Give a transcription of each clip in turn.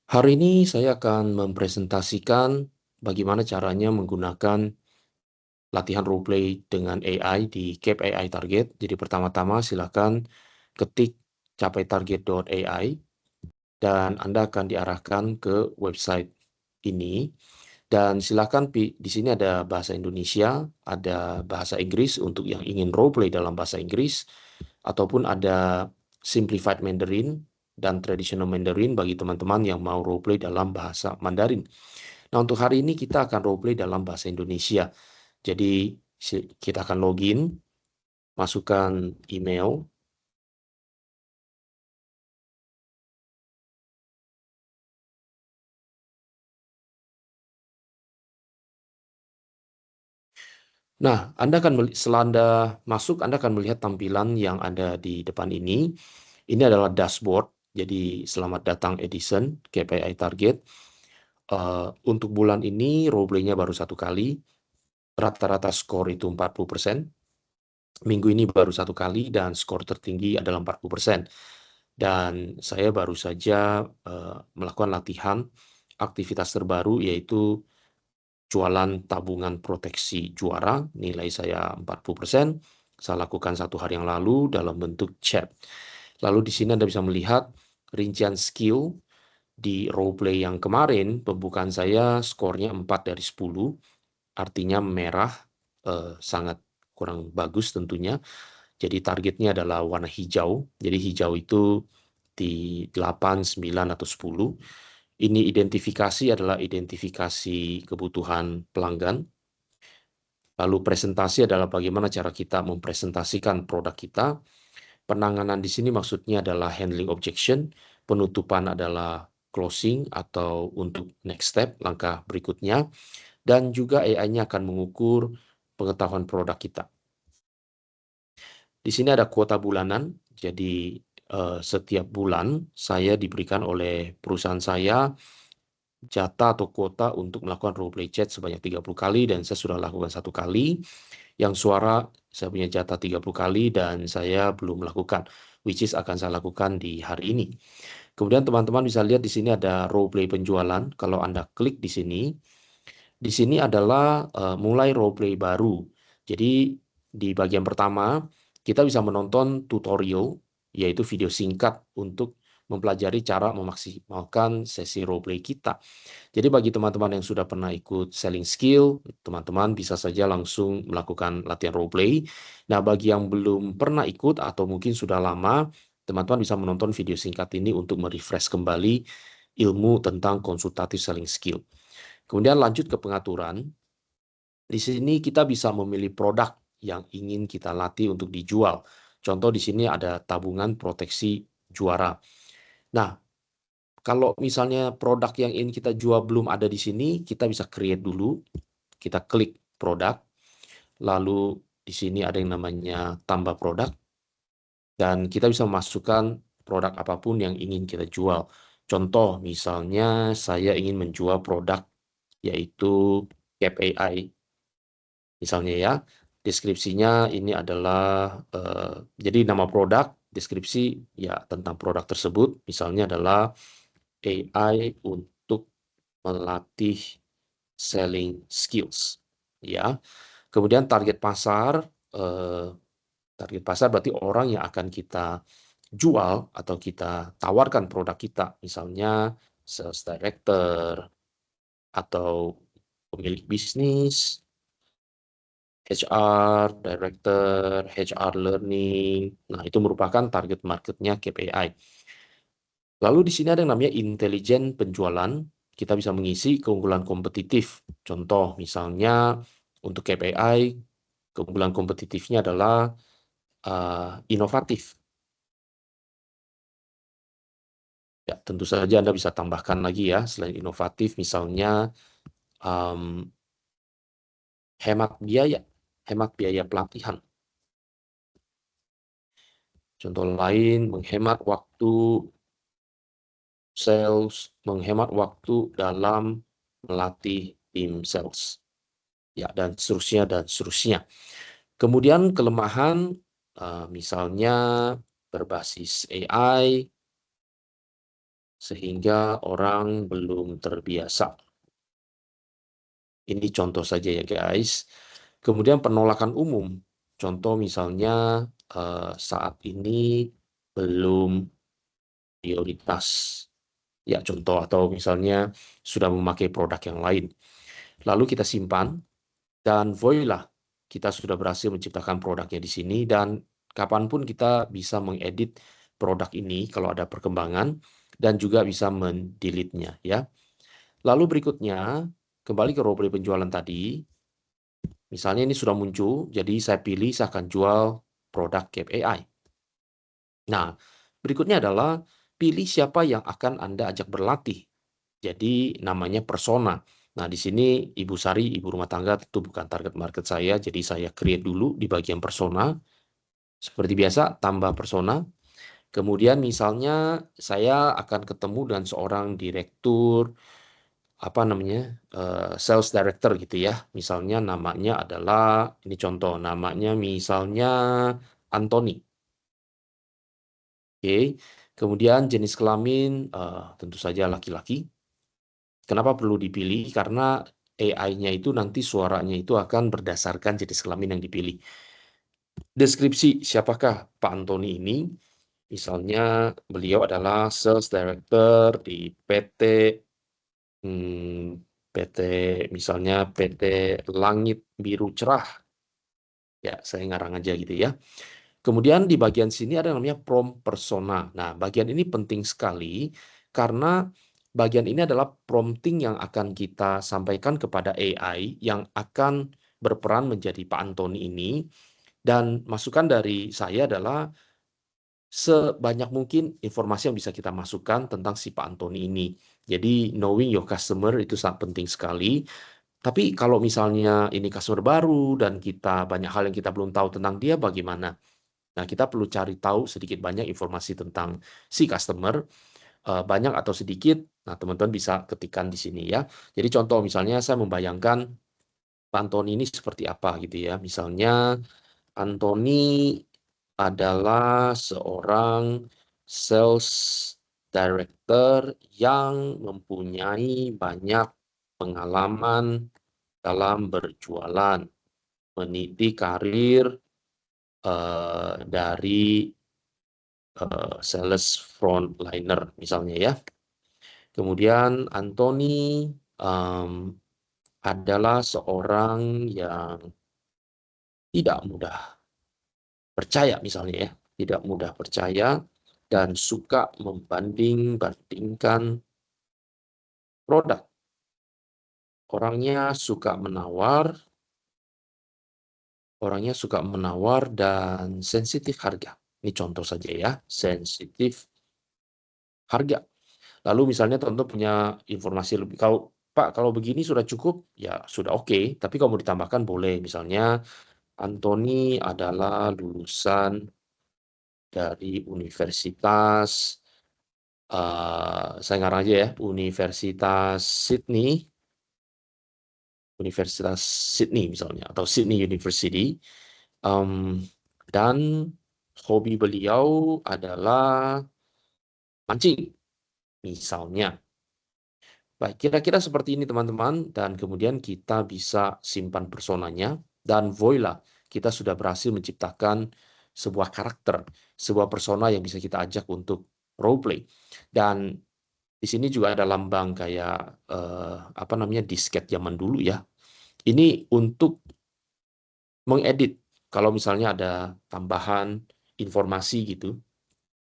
Hari ini saya akan mempresentasikan bagaimana caranya menggunakan latihan roleplay dengan AI di Cape AI Target. Jadi pertama-tama silakan ketik capaitarget.ai dan Anda akan diarahkan ke website ini. Dan silakan di sini ada bahasa Indonesia, ada bahasa Inggris untuk yang ingin roleplay dalam bahasa Inggris, ataupun ada Simplified Mandarin dan Traditional Mandarin bagi teman-teman yang mau roleplay dalam bahasa Mandarin. Nah, untuk hari ini kita akan roleplay dalam bahasa Indonesia. Jadi, kita akan login, masukkan email. Nah, setelah Anda masuk, Anda akan melihat tampilan yang ada di depan ini. Ini adalah dashboard. Jadi, selamat datang Edison, KPI Target. Untuk bulan ini, roleplaynya baru 1 kali. Rata-rata skor itu 40%. Minggu ini baru 1 kali dan skor tertinggi adalah 40%. Dan saya baru saja melakukan latihan aktivitas terbaru yaitu jualan tabungan proteksi juara, nilai saya 40%. Saya lakukan 1 hari yang lalu dalam bentuk chat. Lalu di sini Anda bisa melihat rincian skill di roleplay yang kemarin, pembukaan saya skornya 4 dari 10, artinya merah, sangat kurang bagus tentunya. Jadi targetnya adalah warna hijau. Jadi hijau itu di 8, 9, atau 10. Ini identifikasi adalah identifikasi kebutuhan pelanggan. Lalu presentasi adalah bagaimana cara kita mempresentasikan produk kita. Penanganan di sini maksudnya adalah handling objection. Penutupan adalah closing atau untuk next step, langkah berikutnya. Dan juga AI-nya akan mengukur pengetahuan produk kita. Di sini ada kuota bulanan, jadi setiap bulan saya diberikan oleh perusahaan saya jatah atau kuota untuk melakukan role play chat sebanyak 30 kali dan saya sudah lakukan 1 kali. Yang suara saya punya jatah 30 kali dan saya belum melakukan, which is akan saya lakukan di hari ini. Kemudian teman-teman bisa lihat di sini ada role play penjualan. Kalau Anda klik di sini adalah mulai role play baru. Jadi di bagian pertama kita bisa menonton tutorial, yaitu video singkat untuk mempelajari cara memaksimalkan sesi role play kita. Jadi bagi teman-teman yang sudah pernah ikut selling skill, teman-teman bisa saja langsung melakukan latihan role play. Nah, bagi yang belum pernah ikut atau mungkin sudah lama, teman-teman bisa menonton video singkat ini untuk merefresh kembali ilmu tentang konsultatif selling skill. Kemudian lanjut ke pengaturan. Di sini kita bisa memilih produk yang ingin kita latih untuk dijual. Contoh di sini ada tabungan proteksi juara. Nah, kalau misalnya produk yang ingin kita jual belum ada di sini, kita bisa create dulu. Kita klik produk, lalu di sini ada yang namanya tambah produk, dan kita bisa memasukkan produk apapun yang ingin kita jual. Contoh, misalnya saya ingin menjual produk yaitu Cap AI. Misalnya ya, deskripsinya ini adalah, jadi nama produk, deskripsi ya tentang produk tersebut, misalnya adalah AI untuk melatih selling skills. Ya, kemudian eh, target pasar berarti orang yang akan kita jual atau kita tawarkan produk kita, misalnya sales director atau pemilik bisnis, HR, Director, HR Learning. Nah, itu merupakan target marketnya KPI. Lalu di sini ada yang namanya intelijen penjualan. Kita bisa mengisi keunggulan kompetitif. Contoh, misalnya untuk KPI, keunggulan kompetitifnya adalah inovatif. Ya, tentu saja Anda bisa tambahkan lagi ya, selain inovatif, misalnya um, hemat biaya pelatihan. Contoh lain, menghemat waktu dalam melatih tim sales. Ya, dan seterusnya, dan seterusnya. Kemudian kelemahan, misalnya berbasis AI, sehingga orang belum terbiasa. Ini contoh saja ya guys. Kemudian penolakan umum. Contoh misalnya saat ini belum prioritas. Ya contoh, atau misalnya sudah memakai produk yang lain. Lalu kita simpan dan voila, kita sudah berhasil menciptakan produknya di sini, dan kapanpun kita bisa mengedit produk ini kalau ada perkembangan, dan juga bisa mendelete-nya ya. Lalu berikutnya, kembali ke role play penjualan tadi. Misalnya ini sudah muncul, jadi saya pilih saya akan jual produk Cape AI. Nah, berikutnya adalah pilih siapa yang akan Anda ajak berlatih. Jadi namanya persona. Nah, di sini Ibu Sari, ibu rumah tangga, tentu bukan target market saya, jadi saya create dulu di bagian persona. Seperti biasa, tambah persona. Kemudian misalnya saya akan ketemu dengan seorang direktur, apa namanya, sales director gitu ya. Misalnya namanya adalah, ini contoh, namanya misalnya Anthony. Oke. Kemudian jenis kelamin tentu saja laki-laki. Kenapa perlu dipilih? Karena AI-nya itu nanti suaranya itu akan berdasarkan jenis kelamin yang dipilih. Deskripsi siapakah Pak Antoni ini? Misalnya beliau adalah sales director di PT PT misalnya PT Langit Biru Cerah. Ya, saya ngarang aja gitu ya. Kemudian di bagian sini ada namanya prompt persona. Nah, bagian ini penting sekali karena bagian ini adalah prompting yang akan kita sampaikan kepada AI yang akan berperan menjadi Pak Antoni ini. Dan masukan dari saya adalah sebanyak mungkin informasi yang bisa kita masukkan tentang si Pak Antoni ini. Jadi knowing your customer itu sangat penting sekali. Tapi kalau misalnya ini customer baru dan kita banyak hal yang kita belum tahu tentang dia, bagaimana? Nah, kita perlu cari tahu sedikit banyak informasi tentang si customer, banyak atau sedikit. Nah, teman-teman bisa ketikkan di sini ya. Jadi contoh misalnya saya membayangkan Pak Antoni ini seperti apa gitu ya. Misalnya Antoni adalah seorang sales director yang mempunyai banyak pengalaman dalam berjualan, meniti karir dari sales frontliner misalnya ya. Kemudian Anthony adalah seorang yang tidak mudah percaya misalnya ya, tidak mudah percaya dan suka membanding-bandingkan produk. Orangnya suka menawar dan sensitif harga. Ini contoh saja ya, sensitif harga. Lalu misalnya teman-teman punya informasi lebih, Pak, kalau begini sudah cukup, ya sudah oke. Tapi kalau mau ditambahkan boleh. Misalnya, Anthony adalah lulusan dari Universitas, saya ngarang aja ya, Universitas Sydney misalnya, atau Sydney University. Dan hobi beliau adalah mancing, misalnya. Baik, kira-kira seperti ini teman-teman, dan kemudian kita bisa simpan personanya, dan voila, kita sudah berhasil menciptakan sebuah karakter, sebuah persona yang bisa kita ajak untuk role play. Dan di sini juga ada lambang kayak apa namanya, disket zaman dulu ya. Ini untuk mengedit kalau misalnya ada tambahan informasi gitu,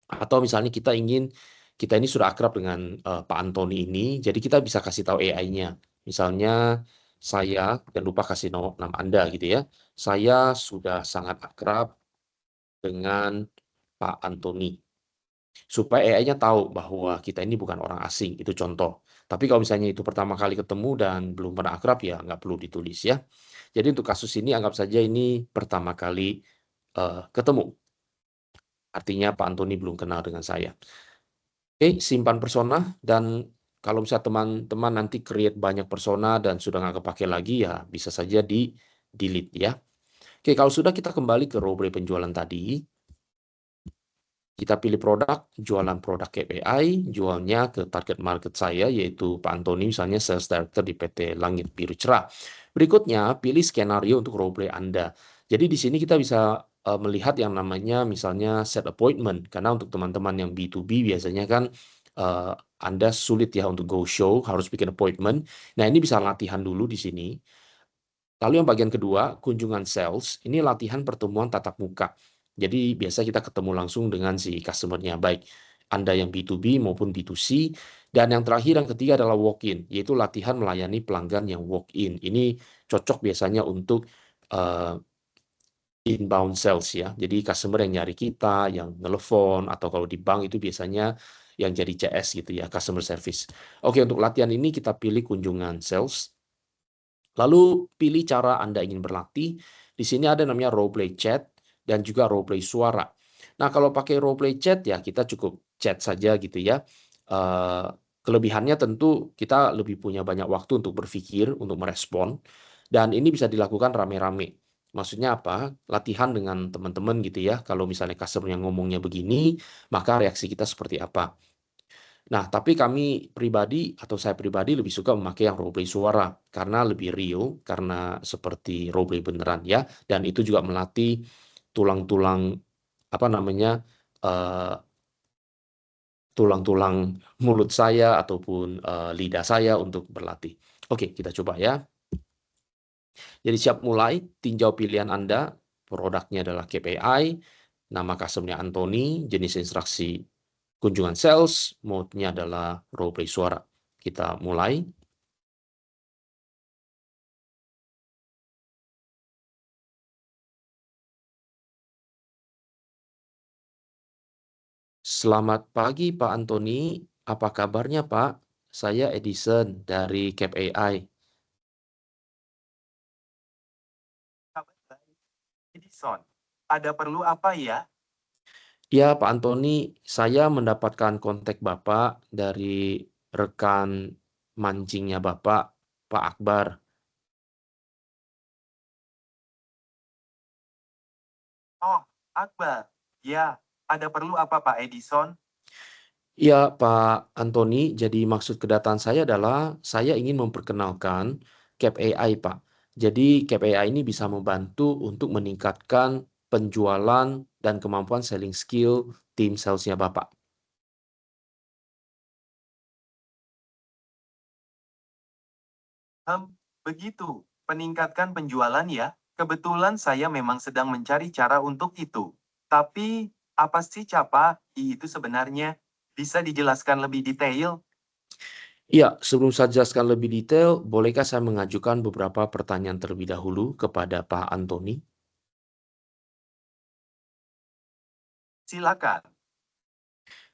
atau misalnya kita ini sudah akrab dengan Pak Antoni ini, jadi kita bisa kasih tahu AI-nya. Misalnya saya, jangan lupa kasih nama Anda gitu ya. Saya sudah sangat akrab dengan Pak Antoni. Supaya AI-nya tahu bahwa kita ini bukan orang asing, itu contoh. Tapi kalau misalnya itu pertama kali ketemu dan belum pernah akrab, ya nggak perlu ditulis ya. Jadi untuk kasus ini anggap saja ini pertama kali ketemu. Artinya Pak Antoni belum kenal dengan saya. Oke, simpan persona, dan kalau misalnya teman-teman nanti create banyak persona dan sudah nggak kepake lagi, ya bisa saja di delete ya. Oke, kalau sudah, kita kembali ke role play penjualan tadi. Kita pilih produk, jualan produk KPI, jualnya ke target market saya, yaitu Pak Antoni, misalnya Sales Director di PT Langit Biru Cerah. Berikutnya, pilih skenario untuk role play Anda. Jadi di sini kita bisa melihat yang namanya misalnya set appointment, karena untuk teman-teman yang B2B biasanya kan Anda sulit ya untuk go show, harus bikin appointment. Nah, ini bisa latihan dulu di sini. Lalu yang bagian kedua, kunjungan sales, ini latihan pertemuan tatap muka. Jadi biasa kita ketemu langsung dengan si customer-nya, baik Anda yang B2B maupun B2C. Dan yang terakhir, yang ketiga adalah walk-in, yaitu latihan melayani pelanggan yang walk-in. Ini cocok biasanya untuk uh, inbound sales ya. Jadi customer yang nyari kita, yang nelfon, atau kalau di bank itu biasanya yang jadi CS gitu ya, customer service. Oke, untuk latihan ini kita pilih kunjungan sales. Lalu pilih cara Anda ingin berlatih. Di sini ada namanya role play chat dan juga role play suara. Nah, kalau pakai role play chat ya kita cukup chat saja gitu ya. Eh, Kelebihannya tentu kita lebih punya banyak waktu untuk berpikir, untuk merespon. Dan ini bisa dilakukan rame-rame. Maksudnya apa? Latihan dengan teman-teman gitu ya. Kalau misalnya customer yang ngomongnya begini, maka reaksi kita seperti apa. Nah, tapi kami pribadi atau saya pribadi lebih suka memakai yang roleplay suara karena lebih real, karena seperti roleplay beneran ya, dan itu juga melatih tulang-tulang apa namanya eh, tulang-tulang mulut saya ataupun lidah saya untuk berlatih. Oke, kita coba ya. Jadi siap mulai, tinjau pilihan Anda, produknya adalah KPI, nama customer-nya Anthony, jenis instruksi kunjungan sales, mode-nya adalah role play suara. Kita mulai. Selamat pagi Pak Antoni, apa kabarnya Pak? Saya Edison dari Cap AI. Kabar baik, Edison. Ada perlu apa ya? Ya Pak Antoni, saya mendapatkan kontak Bapak dari rekan mancingnya Bapak, Pak Akbar. Oh, Akbar. Ya, ada perlu apa Pak Edison? Ya, Pak Antoni, jadi maksud kedatangan saya adalah saya ingin memperkenalkan Cap AI, Pak. Jadi Cap AI ini bisa membantu untuk meningkatkan penjualan dan kemampuan selling skill tim salesnya Bapak. Begitu. Peningkatkan penjualan ya. Kebetulan saya memang sedang mencari cara untuk itu. Tapi, apa sih CAPA itu sebenarnya? Bisa dijelaskan lebih detail? Iya, sebelum saya jelaskan lebih detail, bolehkah saya mengajukan beberapa pertanyaan terlebih dahulu kepada Pak Antoni? Silakan.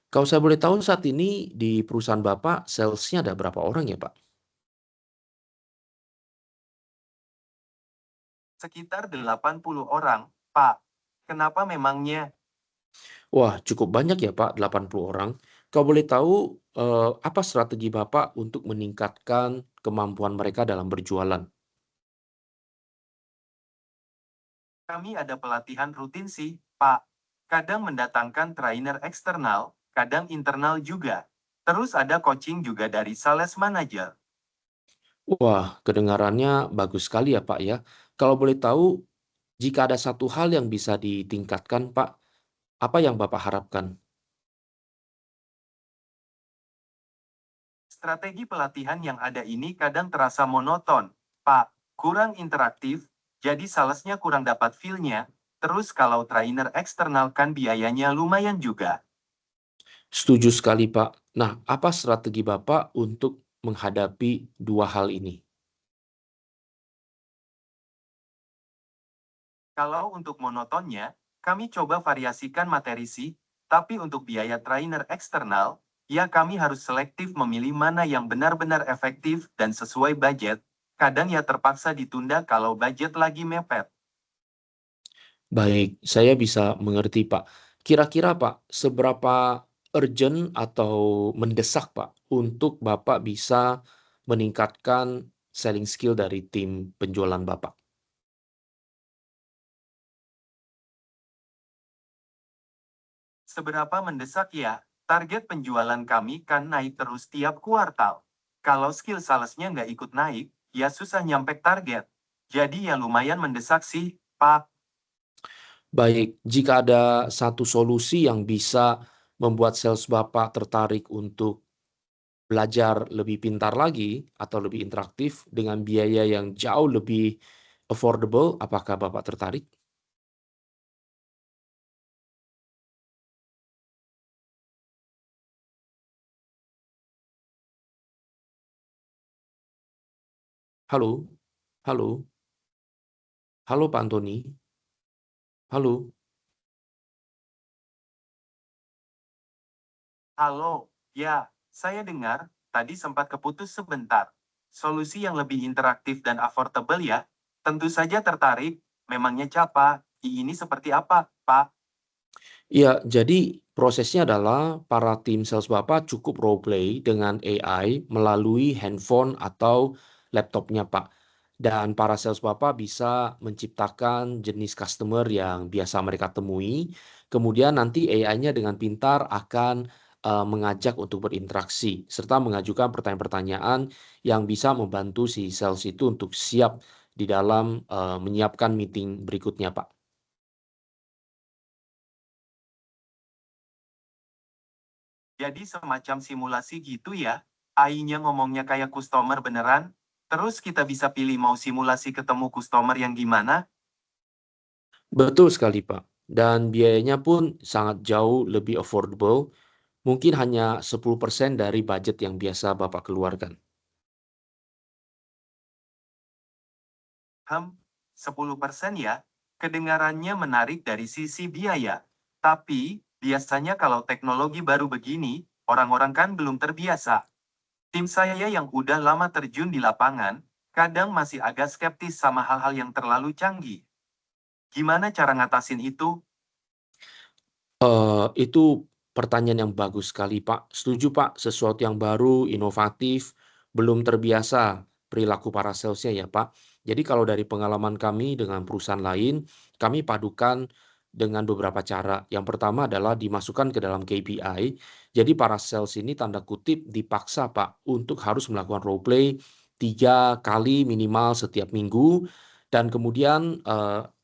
Kalau saya boleh tahu saat ini di perusahaan Bapak, salesnya ada berapa orang ya, Pak? Sekitar 80 orang, Pak. Kenapa memangnya? Wah, cukup banyak ya, Pak, 80 orang. Kalau boleh tahu, apa strategi Bapak untuk meningkatkan kemampuan mereka dalam berjualan? Kami ada pelatihan rutin sih, Pak. Kadang mendatangkan trainer eksternal, kadang internal juga. Terus ada coaching juga dari sales manager. Wah, kedengarannya bagus sekali ya, Pak ya. Kalau boleh tahu, jika ada satu hal yang bisa ditingkatkan, Pak, apa yang Bapak harapkan? Strategi pelatihan yang ada ini kadang terasa monoton, Pak. Kurang interaktif, jadi salesnya kurang dapat feel-nya. Terus kalau trainer eksternal kan biayanya lumayan juga. Setuju sekali, Pak. Nah, apa strategi Bapak untuk menghadapi dua hal ini? Kalau untuk monotonnya, kami coba variasikan materi sih, tapi untuk biaya trainer eksternal, ya kami harus selektif memilih mana yang benar-benar efektif dan sesuai budget. Kadang ya terpaksa ditunda kalau budget lagi mepet. Baik, saya bisa mengerti, Pak. Kira-kira, Pak, seberapa urgent atau mendesak, Pak, untuk Bapak bisa meningkatkan selling skill dari tim penjualan Bapak? Seberapa mendesak ya? Target penjualan kami kan naik terus tiap kuartal. Kalau skill salesnya nggak ikut naik, ya susah nyampe target. Jadi ya lumayan mendesak sih, Pak. Baik, jika ada satu solusi yang bisa membuat sales Bapak tertarik untuk belajar lebih pintar lagi atau lebih interaktif dengan biaya yang jauh lebih affordable, apakah Bapak tertarik? Halo? Halo? Halo Pak Antoni? Halo? Halo, ya, saya dengar, tadi sempat keputus sebentar. Solusi yang lebih interaktif dan affordable ya? Tentu saja tertarik. Memangnya Capa, ini seperti apa, Pak? Iya, jadi prosesnya adalah para tim sales Bapak cukup role play dengan AI melalui handphone atau laptopnya, Pak. Dan para sales Bapak bisa menciptakan jenis customer yang biasa mereka temui. Kemudian nanti AI-nya dengan pintar akan mengajak untuk berinteraksi serta mengajukan pertanyaan-pertanyaan yang bisa membantu si sales itu untuk siap di dalam menyiapkan meeting berikutnya, Pak. Jadi semacam simulasi gitu ya? AI-nya ngomongnya kayak customer beneran? Terus kita bisa pilih mau simulasi ketemu customer yang gimana? Betul sekali, Pak. Dan biayanya pun sangat jauh lebih affordable, mungkin hanya 10% dari budget yang biasa Bapak keluarkan. 10% ya? Kedengarannya menarik dari sisi biaya. Tapi, biasanya kalau teknologi baru begini, orang-orang kan belum terbiasa. Tim saya yang udah lama terjun di lapangan, kadang masih agak skeptis sama hal-hal yang terlalu canggih. Gimana cara ngatasin itu? Itu pertanyaan yang bagus sekali, Pak. Setuju, Pak, sesuatu yang baru, inovatif, belum terbiasa perilaku para salesnya ya, Pak. Jadi kalau dari pengalaman kami dengan perusahaan lain, kami padukan dengan beberapa cara. Yang pertama adalah dimasukkan ke dalam KPI. Jadi para sales ini tanda kutip dipaksa, Pak, untuk harus melakukan role play 3 kali minimal setiap minggu dan kemudian,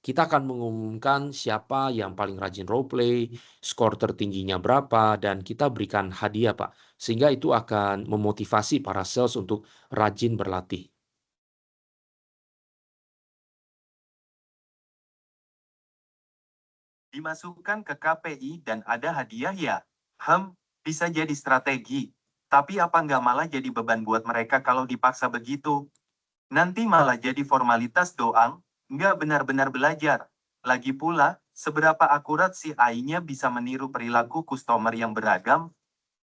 kita akan mengumumkan siapa yang paling rajin role play, skor tertingginya berapa, dan kita berikan hadiah, Pak. Sehingga itu akan memotivasi para sales untuk rajin berlatih. Dimasukkan ke KPI dan ada hadiah ya? Bisa jadi strategi. Tapi apa nggak malah jadi beban buat mereka kalau dipaksa begitu? Nanti malah jadi formalitas doang, nggak benar-benar belajar. Lagi pula, seberapa akurat si AI-nya bisa meniru perilaku customer yang beragam?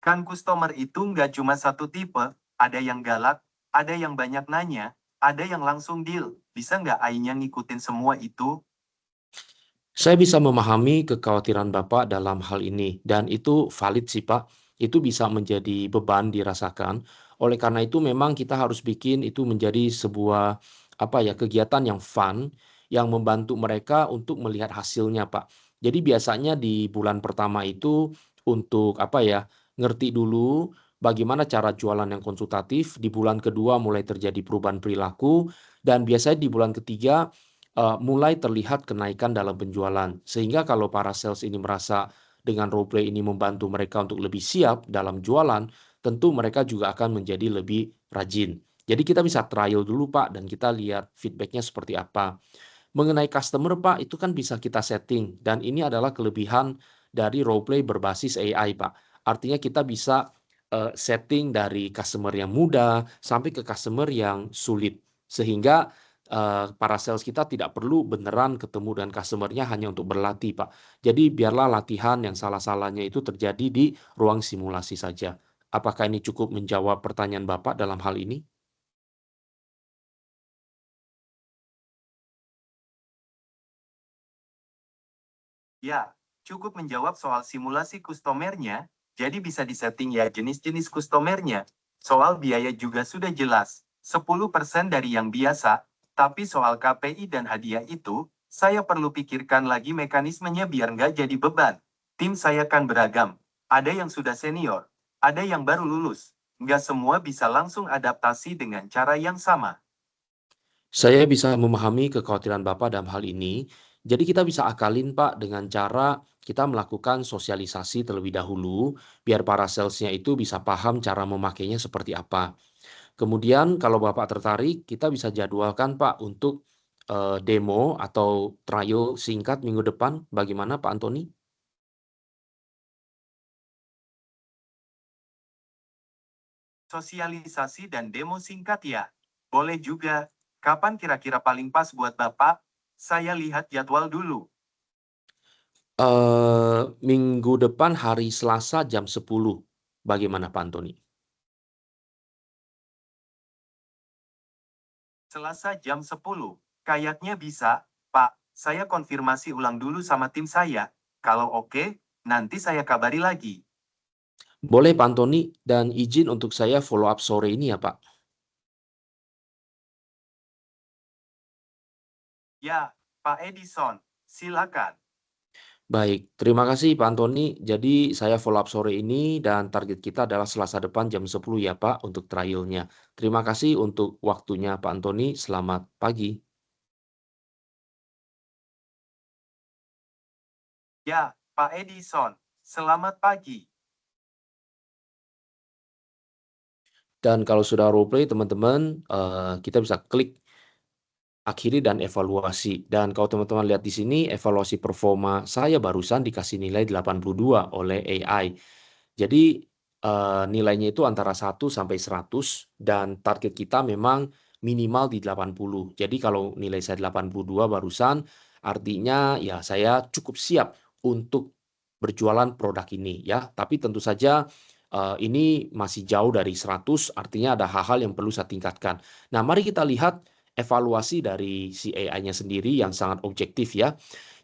Kan customer itu nggak cuma satu tipe, ada yang galak, ada yang banyak nanya, ada yang langsung deal. Bisa nggak AI-nya ngikutin semua itu? Saya bisa memahami kekhawatiran Bapak dalam hal ini, dan itu valid sih, Pak. Itu bisa menjadi beban dirasakan. Oleh karena itu memang kita harus bikin itu menjadi sebuah, apa ya, kegiatan yang fun, yang membantu mereka untuk melihat hasilnya, Pak. Jadi biasanya di bulan pertama itu untuk, apa ya, ngerti dulu bagaimana cara jualan yang konsultatif, di bulan kedua mulai terjadi perubahan perilaku, dan biasanya di bulan ketiga mulai terlihat kenaikan dalam penjualan. Sehingga kalau para sales ini merasa dengan role play ini membantu mereka untuk lebih siap dalam jualan, tentu mereka juga akan menjadi lebih rajin. Jadi kita bisa trial dulu, Pak, dan kita lihat feedbacknya seperti apa. Mengenai customer, Pak, itu kan bisa kita setting dan ini adalah kelebihan dari role play berbasis AI, Pak. Artinya kita bisa, setting dari customer yang muda sampai ke customer yang sulit. Sehingga, para sales kita tidak perlu beneran ketemu dengan customer-nya hanya untuk berlatih, Pak. Jadi biarlah latihan yang salah-salahnya itu terjadi di ruang simulasi saja. Apakah ini cukup menjawab pertanyaan Bapak dalam hal ini? Ya, cukup menjawab soal simulasi kustomernya, jadi bisa disetting ya jenis-jenis kustomernya. Soal biaya juga sudah jelas, 10% dari yang biasa, tapi soal KPI dan hadiah itu, saya perlu pikirkan lagi mekanismenya biar nggak jadi beban. Tim saya kan beragam. Ada yang sudah senior, ada yang baru lulus. Nggak semua bisa langsung adaptasi dengan cara yang sama. Saya bisa memahami kekhawatiran Bapak dalam hal ini. Jadi kita bisa akalin Pak dengan cara kita melakukan sosialisasi terlebih dahulu, biar para salesnya itu bisa paham cara memakainya seperti apa. Kemudian kalau Bapak tertarik, kita bisa jadwalkan Pak untuk demo atau trial singkat minggu depan. Bagaimana Pak Antoni? Sosialisasi dan demo singkat ya. Boleh juga. Kapan kira-kira paling pas buat Bapak? Saya lihat jadwal dulu. Minggu depan hari Selasa jam 10. Bagaimana Pak Antoni? Selasa jam 10. Kayaknya bisa, Pak. Saya konfirmasi ulang dulu sama tim saya. Kalau oke, nanti saya kabari lagi. Boleh Pak Antoni, dan izin untuk saya follow up sore ini ya Pak. Ya, Pak Edison. Silakan. Baik, terima kasih Pak Antoni. Jadi saya follow up sore ini dan target kita adalah Selasa depan jam 10 ya Pak untuk trialnya. Terima kasih untuk waktunya Pak Antoni. Selamat pagi. Ya, Pak Edison. Selamat pagi. Dan kalau sudah role play teman-teman, kita bisa klik akhiri dan evaluasi. Dan kalau teman-teman lihat di sini, evaluasi performa saya barusan dikasih nilai 82 oleh AI. Jadi nilainya itu antara 1 sampai 100 dan target kita memang minimal di 80. Jadi kalau nilai saya 82 barusan, artinya ya saya cukup siap untuk berjualan produk ini ya. Tapi tentu saja ini masih jauh dari 100, artinya ada hal-hal yang perlu saya tingkatkan. Nah, mari kita lihat evaluasi dari si AI-nya sendiri yang sangat objektif ya.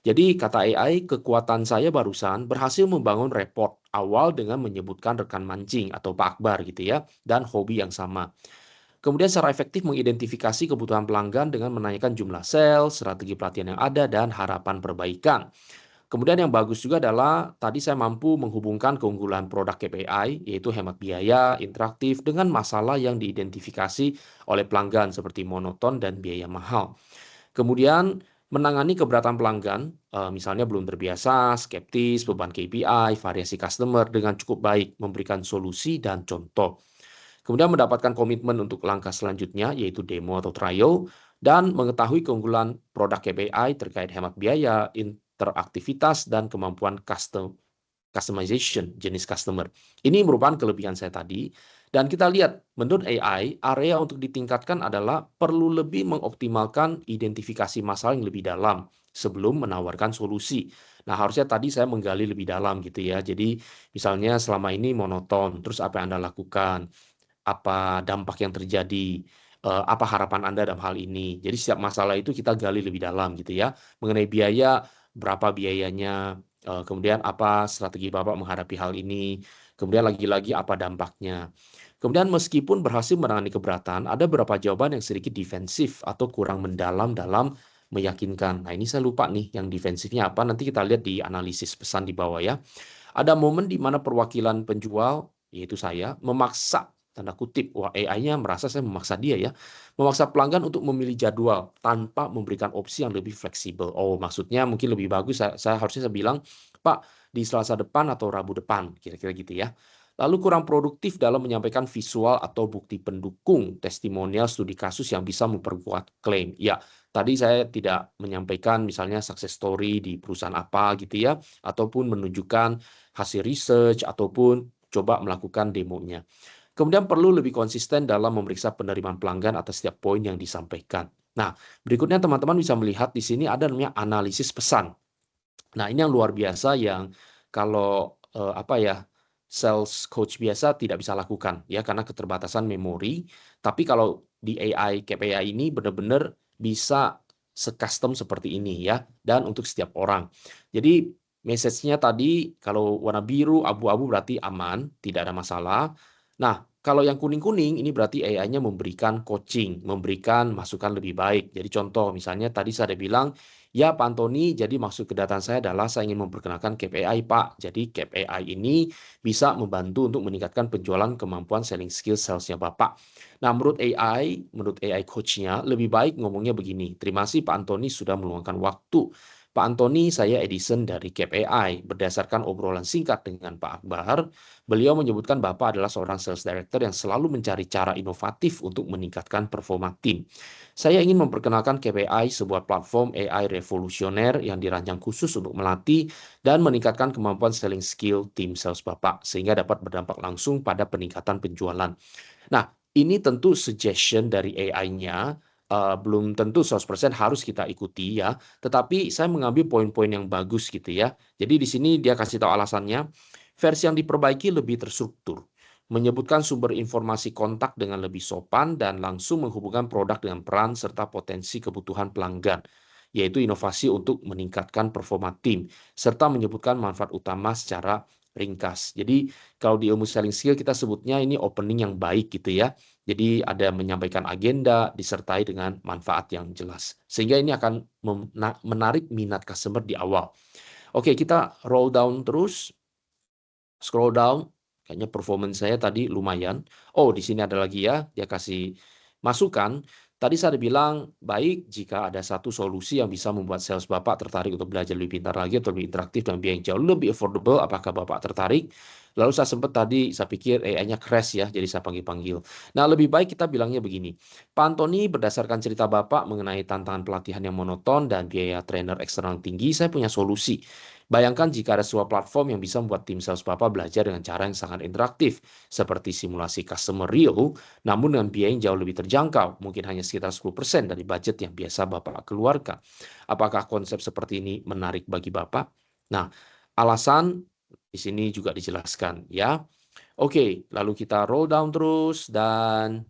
Jadi kata AI, kekuatan saya barusan berhasil membangun report awal dengan menyebutkan rekan mancing atau Pak Akbar gitu ya, dan hobi yang sama. Kemudian secara efektif mengidentifikasi kebutuhan pelanggan dengan menanyakan jumlah sales, strategi pelatihan yang ada, dan harapan perbaikan. Kemudian yang bagus juga adalah tadi saya mampu menghubungkan keunggulan produk KPI, yaitu hemat biaya, interaktif, dengan masalah yang diidentifikasi oleh pelanggan seperti monoton dan biaya mahal. Kemudian menangani keberatan pelanggan, misalnya belum terbiasa, skeptis, beban KPI, variasi customer dengan cukup baik, memberikan solusi dan contoh. Kemudian mendapatkan komitmen untuk langkah selanjutnya, yaitu demo atau trial, dan mengetahui keunggulan produk KPI terkait hemat biaya, interaktivitas, dan kemampuan customization jenis customer. Ini merupakan kelebihan saya tadi. Dan kita lihat, menurut AI, area untuk ditingkatkan adalah perlu lebih mengoptimalkan identifikasi masalah yang lebih dalam sebelum menawarkan solusi. Nah, harusnya tadi saya menggali lebih dalam gitu ya. Jadi, misalnya selama ini monoton, terus apa yang Anda lakukan? Apa dampak yang terjadi? Apa harapan Anda dalam hal ini? Jadi setiap masalah itu kita gali lebih dalam gitu ya. Mengenai biaya, berapa biayanya? Kemudian apa strategi Bapak menghadapi hal ini? Kemudian lagi-lagi apa dampaknya? Kemudian meskipun berhasil menangani keberatan, ada beberapa jawaban yang sedikit defensif atau kurang mendalam dalam meyakinkan. Nah, ini saya lupa nih yang defensifnya apa. Nanti kita lihat di analisis pesan di bawah ya. Ada momen di mana perwakilan penjual, yaitu saya, memaksa, tanda kutip, wah AI-nya merasa saya memaksa dia ya, memaksa pelanggan untuk memilih jadwal tanpa memberikan opsi yang lebih fleksibel. Oh, maksudnya mungkin lebih bagus saya harusnya saya bilang, Pak, di Selasa depan atau Rabu depan, kira-kira gitu ya. Lalu kurang produktif dalam menyampaikan visual atau bukti pendukung testimonial studi kasus yang bisa memperkuat klaim. Ya, tadi saya tidak menyampaikan misalnya success story di perusahaan apa gitu ya, ataupun menunjukkan hasil research, ataupun coba melakukan demonya. Kemudian perlu lebih konsisten dalam memeriksa penerimaan pelanggan atas setiap poin yang disampaikan. Nah, berikutnya teman-teman bisa melihat di sini ada namanya analisis pesan. Nah, ini yang luar biasa yang kalau sales coach biasa tidak bisa lakukan ya karena keterbatasan memori. Tapi kalau di AI KPI ini benar-benar bisa se-custom seperti ini ya dan untuk setiap orang. Jadi message-nya tadi kalau warna biru, abu-abu berarti aman, tidak ada masalah. Nah, Kalau yang kuning-kuning ini berarti AI-nya memberikan coaching, memberikan masukan lebih baik. Jadi contoh misalnya tadi saya ada bilang, ya Pak Antoni, jadi maksud kedatangan saya adalah saya ingin memperkenalkan Cap AI Pak. Jadi Cap AI ini bisa membantu untuk meningkatkan penjualan kemampuan selling skill salesnya Bapak. Nah menurut AI coach-nya lebih baik ngomongnya begini, terima kasih Pak Antoni sudah meluangkan waktu. Pak Antoni, saya Edison dari Cap AI. Berdasarkan obrolan singkat dengan Pak Akbar, beliau menyebutkan Bapak adalah seorang sales director yang selalu mencari cara inovatif untuk meningkatkan performa tim. Saya ingin memperkenalkan KPI, sebuah platform AI revolusioner yang dirancang khusus untuk melatih dan meningkatkan kemampuan selling skill tim sales Bapak, sehingga dapat berdampak langsung pada peningkatan penjualan. Nah, ini tentu suggestion dari AI-nya, belum tentu 100% harus kita ikuti ya, tetapi saya mengambil poin-poin yang bagus gitu ya. Jadi di sini dia kasih tahu alasannya, versi yang diperbaiki lebih terstruktur, menyebutkan sumber informasi kontak dengan lebih sopan dan langsung menghubungkan produk dengan peran serta potensi kebutuhan pelanggan, yaitu inovasi untuk meningkatkan performa tim, serta menyebutkan manfaat utama secara ringkas. Jadi kalau di ilmu selling skill kita sebutnya ini opening yang baik gitu ya. Jadi ada menyampaikan agenda disertai dengan manfaat yang jelas. Sehingga ini akan menarik minat customer di awal. Oke, kita roll down terus, scroll down. Kayaknya performance saya tadi lumayan. Oh, di sini ada lagi ya, dia kasih masukan. Tadi saya bilang, baik jika ada satu solusi yang bisa membuat sales Bapak tertarik untuk belajar lebih pintar lagi atau lebih interaktif dan biaya yang jauh lebih affordable, apakah Bapak tertarik? Lalu saya sempat tadi, saya pikir AI-nya crash ya, jadi saya panggil-panggil. Nah, lebih baik kita bilangnya begini, Pak Antoni, berdasarkan cerita Bapak mengenai tantangan pelatihan yang monoton dan biaya trainer eksternal tinggi, saya punya solusi. Bayangkan jika ada sebuah platform yang bisa membuat tim sales Bapak belajar dengan cara yang sangat interaktif, seperti simulasi customer real, namun dengan biaya yang jauh lebih terjangkau, mungkin hanya sekitar 10% dari budget yang biasa Bapak keluarkan. Apakah konsep seperti ini menarik bagi Bapak? Nah, alasan di sini juga dijelaskan ya. Oke, lalu kita roll down terus dan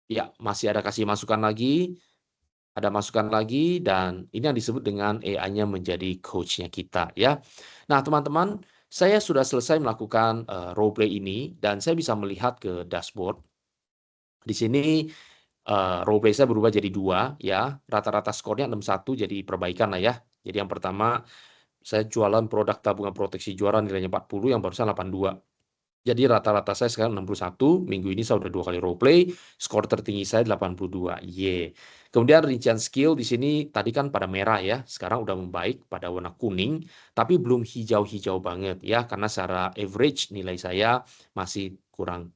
ya masih ada kasih masukan lagi. Ada masukan lagi dan ini yang disebut dengan AI-nya menjadi coach-nya kita ya. Nah, teman-teman, saya sudah selesai melakukan role play ini dan saya bisa melihat ke dashboard. Di sini role play saya berubah jadi 2 ya. Rata-rata skornya 61 jadi perbaikan lah ya. Jadi yang pertama saya jualan produk tabungan proteksi juara nilainya 40, yang barusan 82. Jadi rata-rata saya sekarang 61, minggu ini saya udah 2 kali role play, skor tertinggi saya 82. Ye. Kemudian rincian skill di sini tadi kan pada merah ya, sekarang udah membaik pada warna kuning, tapi belum hijau-hijau banget ya, karena secara average nilai saya masih kurang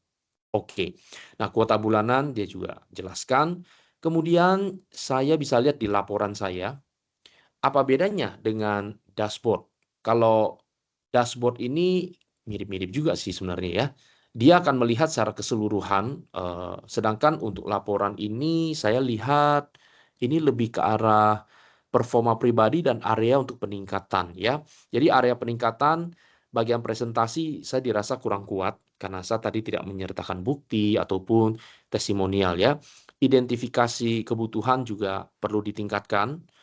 oke. Nah, kuota bulanan dia juga jelaskan. Kemudian saya bisa lihat di laporan saya, apa bedanya dengan dashboard? Kalau dashboard ini mirip-mirip juga sih sebenarnya ya. Dia akan melihat secara keseluruhan, sedangkan untuk laporan ini saya lihat ini lebih ke arah performa pribadi dan area untuk peningkatan ya. Jadi area peningkatan bagian presentasi saya dirasa kurang kuat karena saya tadi tidak menyertakan bukti ataupun testimonial ya. Identifikasi kebutuhan juga perlu ditingkatkan.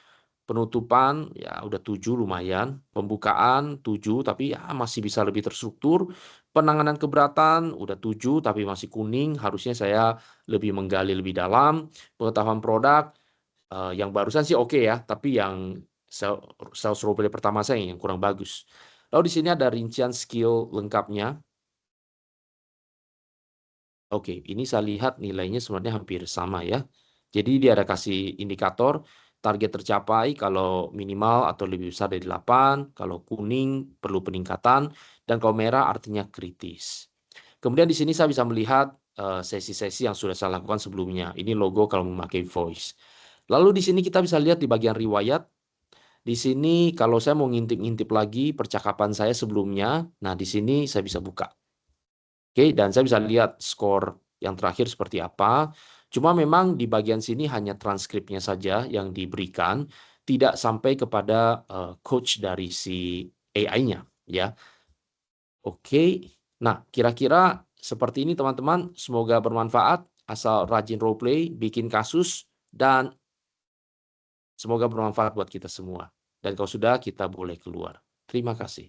Penutupan ya udah 7 lumayan, pembukaan 7 tapi ya masih bisa lebih terstruktur, penanganan keberatan udah 7 tapi masih kuning, harusnya saya lebih menggali lebih dalam, pengetahuan produk, yang barusan sih oke ya, tapi yang sales role play pertama saya yang kurang bagus. Lalu di sini ada rincian skill lengkapnya. Oke, ini saya lihat nilainya sebenarnya hampir sama ya. Jadi dia ada kasih indikator target tercapai kalau minimal atau lebih besar dari 8, kalau kuning perlu peningkatan, dan kalau merah artinya kritis. Kemudian di sini saya bisa melihat sesi-sesi yang sudah saya lakukan sebelumnya. Ini logo kalau memakai voice. Lalu di sini kita bisa lihat di bagian riwayat. Di sini kalau saya mau ngintip-ngintip lagi percakapan saya sebelumnya, nah di sini saya bisa buka. Oke, dan saya bisa lihat skor yang terakhir seperti apa. Cuma memang di bagian sini hanya transkripnya saja yang diberikan, tidak sampai kepada coach dari si AI-nya ya. Oke. Nah, kira-kira seperti ini teman-teman, semoga bermanfaat. Asal rajin role play, bikin kasus, dan semoga bermanfaat buat kita semua. Dan kalau sudah, kita boleh keluar. Terima kasih.